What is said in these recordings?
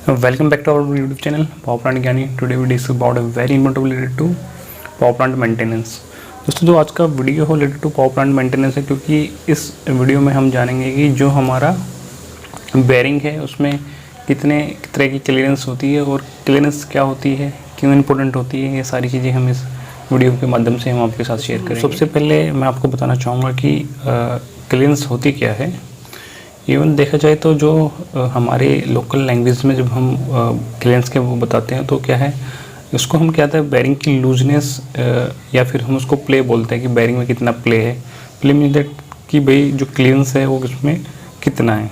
Welcome back to our YouTube channel Power Plant Gyani. Today we discuss about a very important related to power plant maintenance. दोस्तों जो आज का video है related to power plant maintenance है, क्योंकि इस video में हम जानेंगे कि जो हमारा बेरिंग है उसमें कितने तरह की क्लियरेंस होती है और क्लियरेंस क्या होती है, क्यों इंपॉर्टेंट होती है, ये सारी चीज़ें हम इस वीडियो के माध्यम से हम आपके साथ शेयर करेंगे। सबसे पहले मैं आपको बताना चाहूँगा कि क्लियरेंस होती क्या है। इवन देखा जाए तो जो हमारे लोकल लैंग्वेज में जब हम क्लियरेंस के वो बताते हैं तो क्या है, उसको हम कहते हैं बेरिंग की लूजनेस, या फिर हम उसको प्ले बोलते हैं कि बेरिंग में कितना प्ले है। प्ले मीन दैट कि भाई जो क्लियरेंस है वो उसमें कितना है।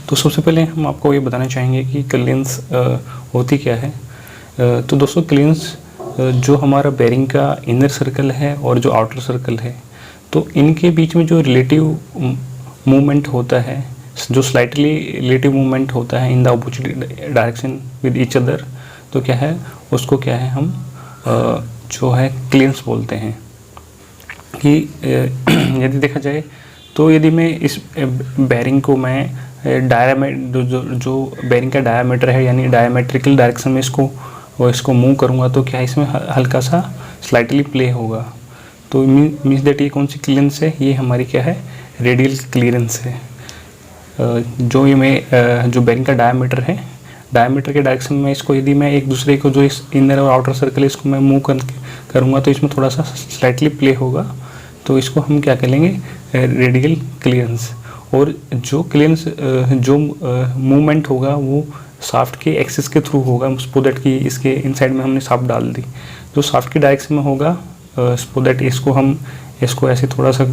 तो सबसे पहले हम आपको ये बताना चाहेंगे कि क्लियरेंस होती क्या है। तो दोस्तों क्लियरेंस जो हमारा बेरिंग का इनर सर्कल है और जो आउटर सर्कल है, तो इनके बीच में जो रिलेटिव मूवमेंट होता है, जो स्लाइटली रिलेटिव मूवमेंट होता है in the opposite direction with each other, तो क्या है उसको क्या है हम जो है क्लियरेंस बोलते हैं। कि यदि देखा जाए तो यदि मैं इस बेरिंग को मैं जो बेरिंग का डायामीटर है यानी डायमेट्रिकल डायरेक्शन में इसको मूव करूँगा तो क्या इसमें हल्का सा स्लाइटली प्ले होगा। तो मीन्स दैट ये कौन सी क्लियरेंस है, ये हमारी क्या है रेडियल क्लियरेंस है। जो ये मैं जो बेरिंग का डायमीटर है, डायमीटर के डायरेक्शन में इसको यदि मैं एक दूसरे को जो इस इनर और आउटर सर्कल है इसको मैं मूव करूँगा तो इसमें थोड़ा सा स्लाइटली प्ले होगा, तो इसको हम क्या करेंगे रेडियल क्लियरेंस। और जो क्लियरेंस जो मूवमेंट होगा वो शाफ्ट के एक्सिस के थ्रू होगा, सो दैट कि इसके इनसाइड में हमने शाफ्ट डाल दी, जो शाफ्ट की डायरेक्शन में होगा, सो दैट इसको ऐसे थोड़ा सा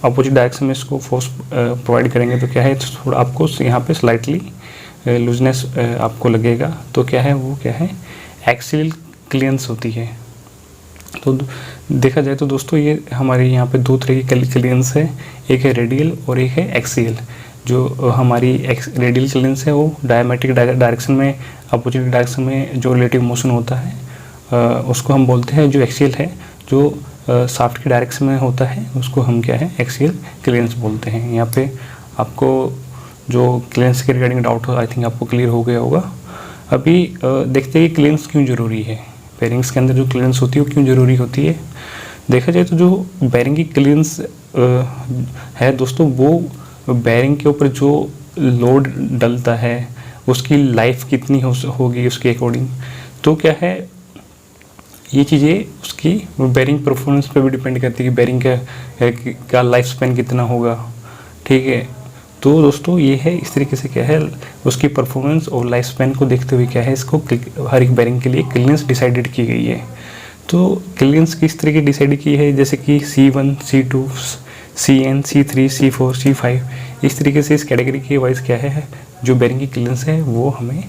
अपोजिट डायरेक्शन में इसको फोर्स प्रोवाइड करेंगे तो क्या है थोड़ा आपको यहाँ पे स्लाइटली लूजनेस आपको लगेगा। तो क्या है वो क्या है एक्सियल क्लियरेंस होती है। तो देखा जाए तो दोस्तों ये हमारे यहाँ पे दो तरह की क्लियरेंस है, एक है रेडियल और एक है एक्सियल। जो हमारी रेडियल क्लियरेंस है वो डायमेट्रिक डायरेक्शन में अपोजिट डायरेक्शन में जो रिलेटिव मोशन होता है उसको हम बोलते हैं। जो एक्सियल है जो शाफ्ट की डायरेक्शन में होता है उसको हम क्या है एक्सियल क्लियरेंस बोलते हैं। यहाँ पे आपको जो क्लियरेंस के रिगार्डिंग डाउट हो आई थिंक आपको क्लियर हो गया होगा। अभी देखते हैं कि क्लियरेंस क्यों ज़रूरी है, बेरिंग्स के अंदर जो क्लियरेंस होती है वो क्यों ज़रूरी होती है। देखा जाए तो जो बेरिंग की क्लियरेंस है दोस्तों, वो बेरिंग के ऊपर जो लोड डलता है उसकी लाइफ कितनी होगी उसके अकॉर्डिंग। तो क्या है ये चीज़ें उसकी बेरिंग परफॉर्मेंस पे भी डिपेंड करती है कि बेरिंग का लाइफ स्पैन कितना होगा। ठीक है, तो दोस्तों ये है इस तरीके से क्या है उसकी परफॉर्मेंस और लाइफ स्पैन को देखते हुए क्या है इसको हर एक बेरिंग के लिए क्लियरेंस डिसाइडेड की गई है। तो क्लियरेंस किस तरीके डिसाइड की है, जैसे कि C1, C2, CN, C3, C4, C5, इस तरीके से इस कैटेगरी के वाइज क्या है जो बेरिंग की क्लियरेंस है वो हमें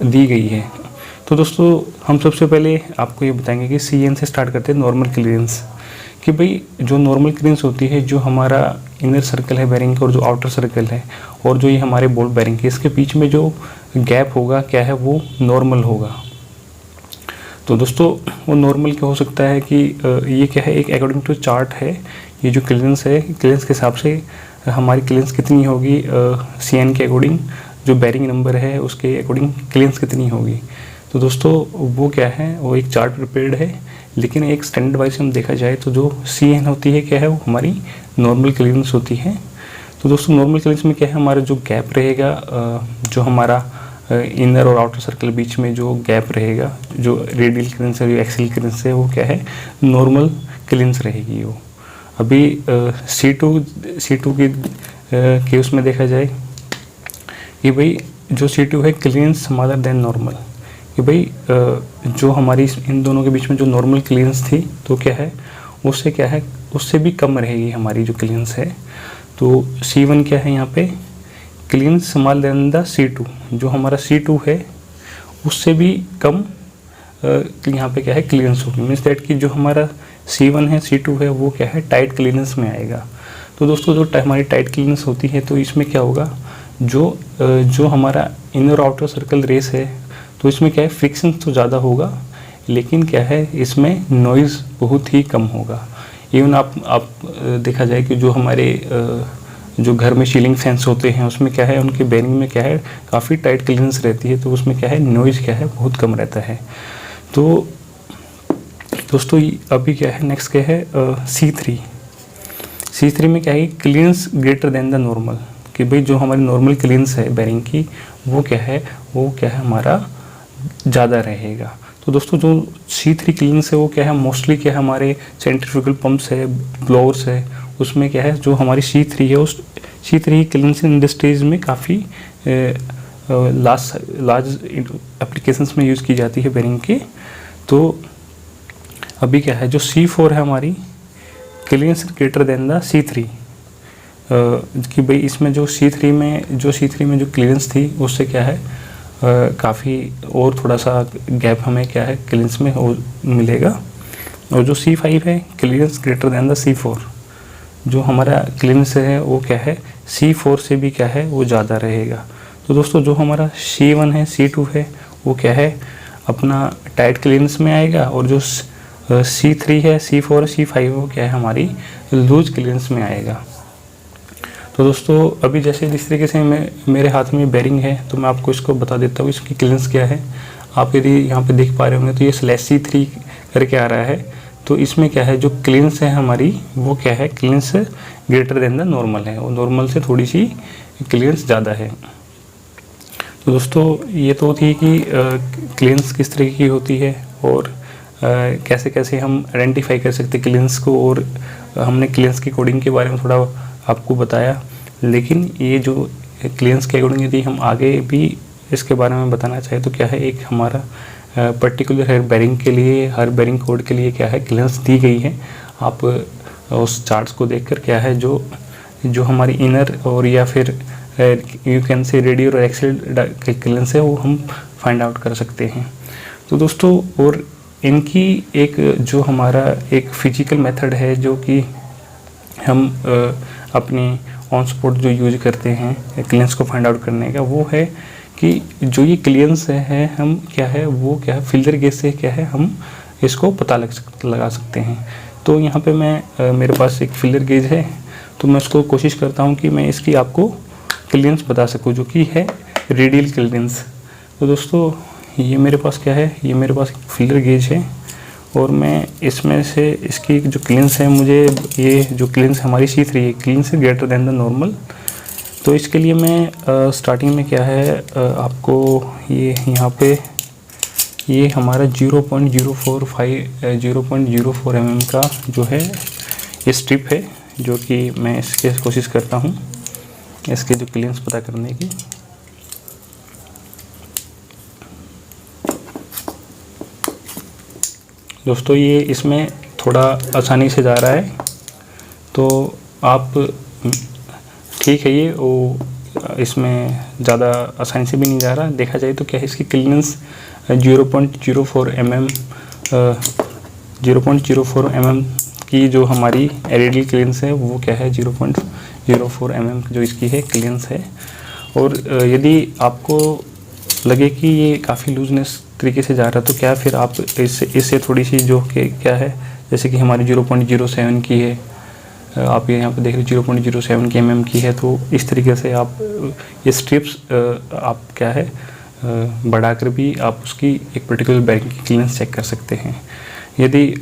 दी गई है। तो दोस्तों हम सबसे पहले आपको ये बताएंगे कि CN से स्टार्ट करते हैं नॉर्मल क्लियरेंस। कि भाई जो नॉर्मल क्लियरेंस होती है, जो हमारा इनर सर्कल है बेरिंग और जो आउटर सर्कल है और जो ये हमारे बॉल बेरिंग के इसके बीच में जो गैप होगा क्या है वो नॉर्मल होगा। तो दोस्तों वो नॉर्मल क्या हो सकता है कि ये क्या है एक अकॉर्डिंग टू चार्ट है, ये जो क्लियरेंस है क्लियरेंस के हिसाब से हमारी क्लियरेंस कितनी होगी CN के अकॉर्डिंग, जो बेरिंग नंबर है उसके अकॉर्डिंग क्लियरेंस कितनी होगी। तो दोस्तों वो क्या है वो एक चार्ट प्रिपेयर्ड है, लेकिन एक स्टैंडर्ड वाइज हम देखा जाए तो जो CN होती है क्या है वो हमारी नॉर्मल क्लियरेंस होती है। तो दोस्तों नॉर्मल क्लियरेंस में क्या है हमारा जो गैप रहेगा, जो हमारा इनर और आउटर सर्कल बीच में जो गैप रहेगा, जो रेडियल क्लियरेंस है जो एक्सियल क्लियरेंस है वो क्या है नॉर्मल क्लियरेंस रहेगी वो। अभी C2 की केस में देखा जाए कि भाई जो C2 है क्लियरेंस स्मॉलर देन नॉर्मल, कि भाई जो हमारी इन दोनों के बीच में जो नॉर्मल क्लियरेंस थी तो क्या है उससे भी कम रहेगी हमारी जो क्लियरेंस है। तो C1 क्या है यहाँ पे clearance smaller than the C2, जो हमारा C2 है उससे भी कम यहाँ पे क्या है क्लियरेंस होगी। मीन्स दैट कि जो हमारा C1 है C2 है वो क्या है टाइट क्लियरेंस में आएगा। तो दोस्तों जो हमारी टाइट क्लियरेंस होती है तो इसमें क्या होगा जो हमारा इनर आउटर सर्कल रेस है तो इसमें क्या है फ्रिक्शन तो ज़्यादा होगा, लेकिन क्या है इसमें नॉइज़ बहुत ही कम होगा। इवन आप देखा जाए कि जो हमारे जो घर में सीलिंग फैंस होते हैं उसमें क्या है, उनके बेरिंग में क्या है, काफ़ी टाइट क्लीयरेंस रहती है, तो उसमें क्या है, नॉइज़ क्या है, बहुत कम रहता है। तो दोस्तों अभी क्या है, नेक्स्ट क्या है, C3 में क्या है, clearance greater than the normal, कि भाई जो हमारी नॉर्मल क्लीयरेंस है बेरिंग की वो क्या है हमारा ज़्यादा रहेगा। तो दोस्तों जो C3 क्लीयरेंस है वो क्या है, मोस्टली क्या है, हमारे सेंट्रीफ्यूगल पंप्स है, ब्लोअर्स है, उसमें क्या है, जो हमारी C3 है उस C3 क्लीयरेंस इंडस्ट्रीज में काफ़ी लार्ज एप्लीकेशंस में यूज़ की जाती है बेरिंग के। तो अभी क्या है, जो C4 है हमारी clearance greater than the C3, कि भाई इसमें जो C3 में जो क्लीयरेंस थी उससे क्या है, काफ़ी और थोड़ा सा गैप हमें क्या है क्लीयरेंस में मिलेगा। और जो C5 है clearance greater than the C4, जो हमारा क्लीयरेंस है वो क्या है, C4 से भी क्या है वो ज़्यादा रहेगा। तो दोस्तों जो हमारा C1 है, C2 है, वो क्या है, अपना टाइट क्लीयरेंस में आएगा, और जो C3 है, C4 है, C5 है, वो क्या है, हमारी लूज क्लीयरेंस में आएगा। तो दोस्तों अभी जैसे जिस तरीके से मेरे हाथ में बेरिंग है, तो मैं आपको इसको बता देता हूँ इसकी क्लीयरेंस क्या है। आप यदि यहाँ पे देख पा रहे होंगे तो ये /C3 करके आ रहा है। तो इसमें क्या है, जो क्लीयरेंस है हमारी वो क्या है, clearance greater than the normal है, और नॉर्मल से थोड़ी सी क्लीयरेंस ज़्यादा है। तो दोस्तों ये तो थी कि क्लीयरेंस किस तरीके की होती है, और कैसे कैसे हम आइडेंटिफाई कर सकते क्लीयरेंस को, और हमने क्लीयरेंस की कोडिंग के बारे में थोड़ा आपको बताया। लेकिन ये जो क्लीयरेंस की कोडिंग यदि हम आगे भी इसके बारे में बताना चाहें तो क्या है, एक हमारा पर्टिकुलर हर बेरिंग के लिए, हर बेरिंग कोड के लिए क्या है क्लीयरेंस दी गई है। आप उस चार्ट्स को देखकर क्या है, जो हमारी इनर और या फिर यू कैन से रेडियल और एक्सियल क्लीयरेंस है वो हम फाइंड आउट कर सकते हैं। तो दोस्तों और इनकी एक जो हमारा एक फिजिकल मेथड है जो कि हम अपनी ऑन स्पॉट जो यूज करते हैं क्लीयरेंस को फाइंड आउट करने का, वो है कि जो ये क्लीयरेंस है हम क्या है वो क्या है फिल्टर गेज से क्या है हम इसको पता लगा सकते हैं। तो यहाँ पे मैं मेरे पास एक फिल्टर गेज है, तो मैं उसको कोशिश करता हूँ कि मैं इसकी आपको क्लीयरेंस बता सकूँ, जो कि है रेडियल क्लीयरेंस। तो दोस्तों ये मेरे पास क्या है, ये मेरे पास एक फिल्टर गेज है, और मैं इसमें से इसकी जो क्लीयरेंस है, मुझे ये जो क्लीयरेंस हमारी C3 है, clearance greater than the normal. तो इसके लिए मैं स्टार्टिंग में क्या है आपको ये यहाँ पे ये हमारा 0.04 mm का जो है ये स्ट्रिप है, जो कि मैं इसके कोशिश करता हूँ इसके जो क्लीयरेंस पता करने की। दोस्तों ये इसमें थोड़ा आसानी से जा रहा है, तो आप ठीक है, ये वो इसमें ज़्यादा आसानी से भी नहीं जा रहा। देखा जाए तो क्या है, इसकी क्लीयरेंस 0.04 mm की जो हमारी रेडियल क्लीयरेंस है वो क्या है 0.04 mm जो इसकी है क्लीयरेंस है। और यदि आपको लगे कि ये काफ़ी लूजनेस तरीके से जा रहा है तो क्या फिर आप इससे थोड़ी सी जो कि क्या है, जैसे कि हमारी 0.07 की है, आप ये यहाँ पे देख रहे 0.07 की mm की है, तो इस तरीके से आप ये स्ट्रिप्स आप क्या है बढ़ाकर भी आप उसकी एक पर्टिकुलर बेरिंग की क्लीयरेंस चेक कर सकते हैं। यदि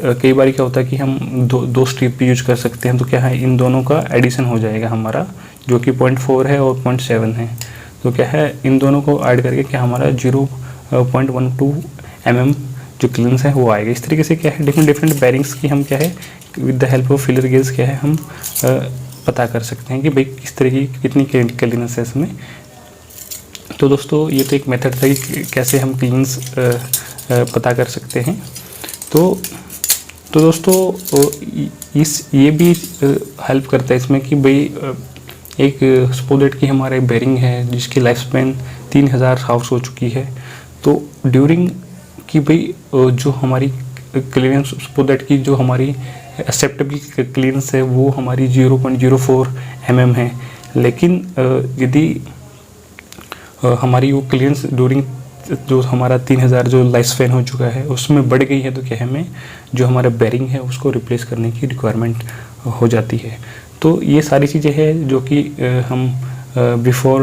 कई बार क्या होता है कि हम दो स्ट्रिप भी यूज कर सकते हैं, तो क्या है इन दोनों का एडिशन हो जाएगा हमारा, जो कि 0.4 है और 0.7 है। तो क्या है इन दोनों को ऐड करके क्या हमारा 0.12 mm जो क्लीयरेंस है वो आएगा। इस तरीके से क्या है डिफरेंट बेरिंग्स की हम क्या है with the help of filler gauge क्या है हम पता कर सकते हैं कि भाई किस तरह की कितनी क्लीयरेंस है इसमें। तो दोस्तों ये तो एक मेथड था कि कैसे हम क्लीयरेंस पता कर सकते हैं। तो दोस्तों ये भी हेल्प करता है इसमें कि भाई एक सपोज की हमारे बेरिंग है जिसकी लाइफ स्पैन 3000 हाउस हो चुकी है, तो ड्यूरिंग कि भाई जो हमारी क्लीयरेंस सपोज की जो हमारी एक्सेप्टेबल क्लीयरेंस है वो हमारी 0.04 mm है, लेकिन यदि हमारी वो क्लीयरेंस ड्यूरिंग जो हमारा 3000 जो लाइफ स्पैन हो चुका है उसमें बढ़ गई है, तो क्या हमें जो हमारा बेरिंग है उसको रिप्लेस करने की रिक्वायरमेंट हो जाती है। तो ये सारी चीज़ें हैं जो कि हम बिफोर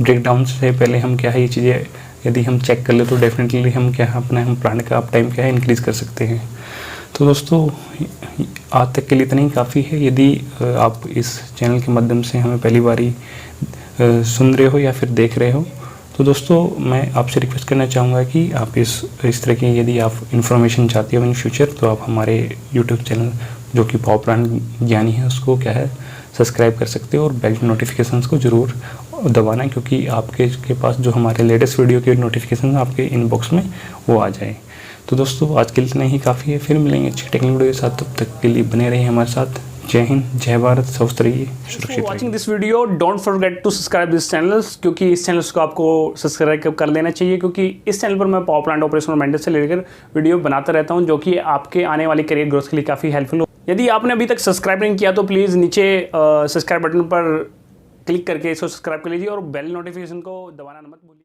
ब्रेकडाउन से पहले हम क्या है ये चीज़ें यदि हम चेक कर ले तो डेफिनेटली हम क्या है अपना हम प्लांट का अप टाइम क्या है इंक्रीज़ कर सकते हैं। तो दोस्तों आज तक के लिए इतना ही काफ़ी है। यदि आप इस चैनल के माध्यम से हमें पहली बारी सुन रहे हो या फिर देख रहे हो तो दोस्तों मैं आपसे रिक्वेस्ट करना चाहूँगा कि आप इस तरह की यदि आप इन्फॉर्मेशन चाहते हो इन फ्यूचर तो आप हमारे यूट्यूब चैनल जो कि पावर प्लांट ज्ञानी है उसको क्या है सब्सक्राइब कर सकते हो और बेल नोटिफिकेशंस को ज़रूर दबाना, क्योंकि आपके पास जो हमारे लेटेस्ट वीडियो के नोटिफिकेशन आपके इनबॉक्स में वो आ जाए। तो दोस्तों आज के लिए इतना ही काफ़ी है, फिर मिलेंगे अच्छी टेक्निकल वीडियो के साथ। तब तक के लिए बने रहिए हमारे साथ। जय हिंद, जय भारत, स्वस्थ रहिए, सुरक्षित watching this video don't forget to subscribe this channels, क्योंकि इस चैनल्स को आपको सब्सक्राइब कर लेना चाहिए, क्योंकि इस चैनल पर मैं पावर प्लांट ऑपरेशन और मेंटेनेंस से लेकर वीडियो बनाता रहता हूं जो कि आपके आने वाली करियर ग्रोथ के लिए काफ़ी हेल्पफुल हो। यदि आपने अभी तक सब्सक्राइब नहीं किया तो प्लीज़ नीचे सब्सक्राइब बटन पर क्लिक करके इसको सब्सक्राइब कर लीजिए और बेल नोटिफिकेशन को दबाना मत भूलिए।